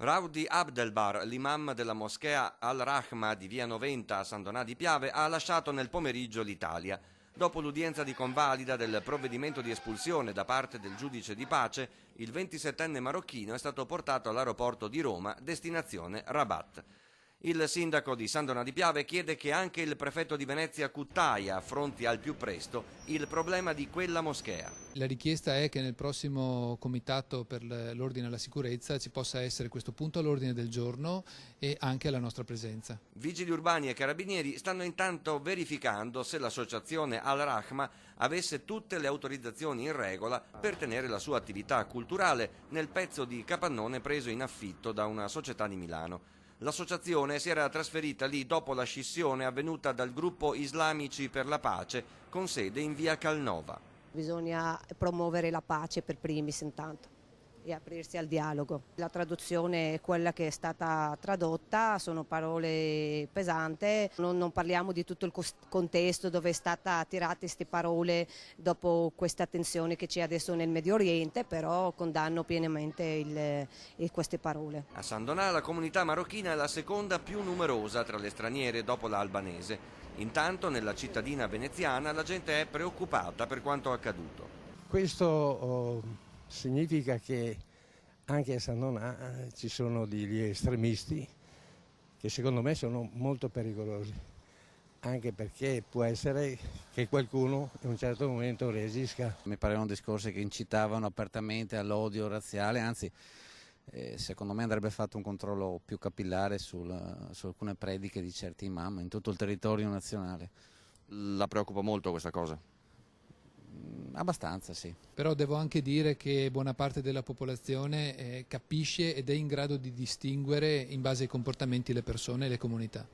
Raudi Abdelbar, l'imam della moschea Al-Rahma di via Noventa a San Donà di Piave, ha lasciato nel pomeriggio l'Italia. Dopo l'udienza di convalida del provvedimento di espulsione da parte del giudice di pace, il 27enne marocchino è stato portato all'aeroporto di Roma, destinazione Rabat. Il sindaco di San Donà di Piave chiede che anche il prefetto di Venezia Cuttaia affronti al più presto il problema di quella moschea. La richiesta è che nel prossimo comitato per l'ordine e la sicurezza ci possa essere questo punto all'ordine del giorno e anche la nostra presenza. Vigili urbani e carabinieri stanno intanto verificando se l'associazione Al-Rahma avesse tutte le autorizzazioni in regola per tenere la sua attività culturale nel pezzo di capannone preso in affitto da una società di Milano. L'associazione si era trasferita lì dopo la scissione avvenuta dal gruppo Islamici per la Pace con sede in via Calnova. Bisogna promuovere la pace per primis intanto e aprirsi al dialogo. La traduzione è quella che è stata tradotta, sono parole pesanti, non parliamo di tutto il contesto dove è stata tirate queste parole dopo questa tensione che c'è adesso nel Medio Oriente, però condanno pienamente queste parole. A San Donà la comunità marocchina è la seconda più numerosa tra le straniere dopo la albanese. Intanto nella cittadina veneziana la gente è preoccupata per quanto accaduto. Questo significa che anche a San Donà ci sono degli estremisti che secondo me sono molto pericolosi, anche perché può essere che qualcuno in un certo momento reagisca. Mi parevano discorsi che incitavano apertamente all'odio razziale, anzi secondo me andrebbe fatto un controllo più capillare su alcune prediche di certi imam in tutto il territorio nazionale. La preoccupa molto questa cosa? Abbastanza, sì. Però devo anche dire che buona parte della popolazione capisce ed è in grado di distinguere in base ai comportamenti le persone e le comunità.